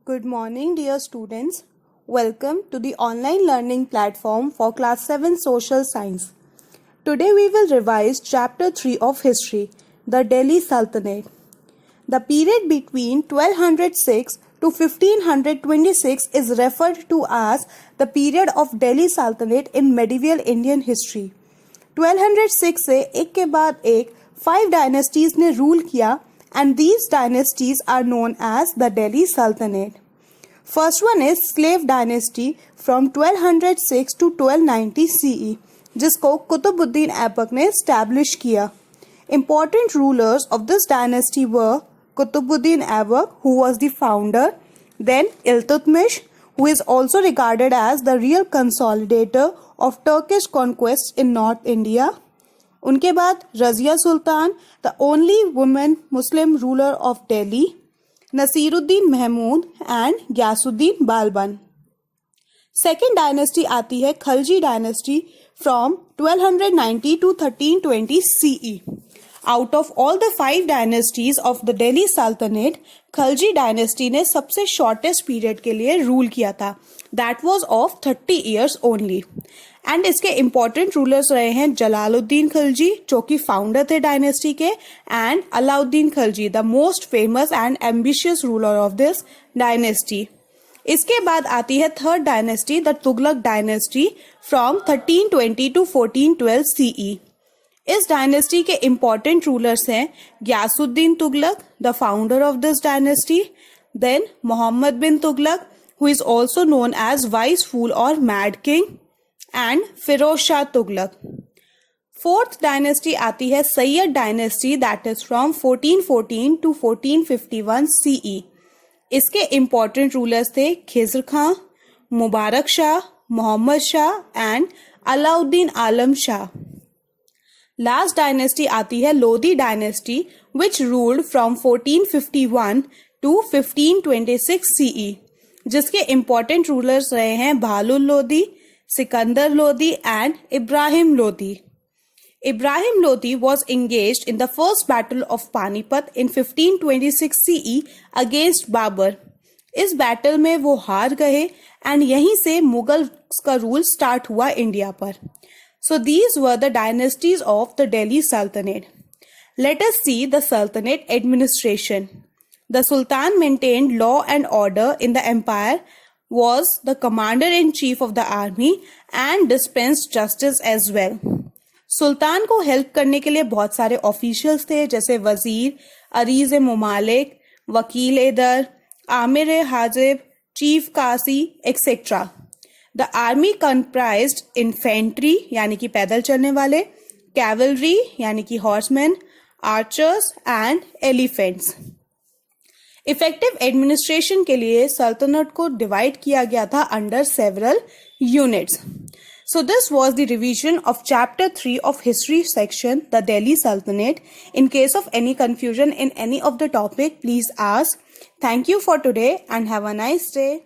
Good morning, dear students. Welcome to the online learning platform for Class 7 Social Science. Today we will revise Chapter 3 of History, the Delhi Sultanate. The period between 1206 to 1526 is referred to as the period of Delhi Sultanate in medieval Indian history. 1206 से एक के बाद एक 5 dynasties ने rule किया and these dynasties are known as the Delhi Sultanate. First one is Slave Dynasty from 1206 to 1290 CE, जिसको कुतुबुद्दीन ऐबक ने establish किया. Important rulers of this dynasty were Qutbuddin Aibak, who was the founder, then Iltutmish, who is also regarded as the real consolidator of Turkish conquests in North India. उनके बाद रज़िया सुल्तान, the only woman Muslim ruler of Delhi, Naseeruddin Mahmood and Ghiyasuddin Balban. Second dynasty आती है Khalji dynasty from 1290 to 1320 CE. Out of all the 5 dynasties of the Delhi Sultanate, Khalji dynasty ने सबसे shortest period के लिए rule किया था. That was of 30 years only. And इसके important rulers रहे हैं जलालुद्दीन खलजी, जो कि founder थे dynasty के, and Alauddin Khalji, the most famous and ambitious ruler of this dynasty. इसके बाद आती है third dynasty, the Tughlaq dynasty from 1320 to 1412 CE. इस डायनेस्टी के इम्पॉर्टेंट रूलर्स हैं Ghiyasuddin Tughlaq, the founder of this dynasty, then Mohammad bin Tughlaq, who is also known as wise fool और mad king, and Firoz Shah Tughlaq. Fourth dynasty आती है Sayyid dynasty, that is from 1414 to 1451 CE. इसके important rulers थे Khizr Khan, Mubarak Shah, Mohammad Shah and Alauddin Alam Shah. Last dynasty आती है Lodhi dynasty, which ruled from 1451 to 1526 CE, जिसके important rulers रहे हैं Bahlul Lodhi, Sikandar Lodhi and Ibrahim Lodhi. Ibrahim Lodhi was engaged in the first battle of Panipat in 1526 CE against Babur. इस बैटल में वो हार गए एंड यहीं से मुगल का रूल स्टार्ट हुआ इंडिया पर. So these were the dynasties of the Delhi Sultanate. Let us see the Sultanate administration. The Sultan maintained law and order in the empire, was the commander-in-chief of the army and dispensed justice as well. सुल्तान को help करने के लिए बहुत सारे officials थे, जैसे वजीर, अरीज मुमालिक, वकील दर, आमिर हाजिब, चीफ कासी etcetera. The army comprised infantry यानी कि पैदल चलने वाले, cavalry यानी कि horsemen, archers and elephants. Effective administration के लिए सल्तनत को डिवाइड किया गया था under several units. So this was the revision of chapter 3 of history section, the Delhi Sultanate. In case of any confusion in any of the topic, please ask. Thank you for today and have a nice day.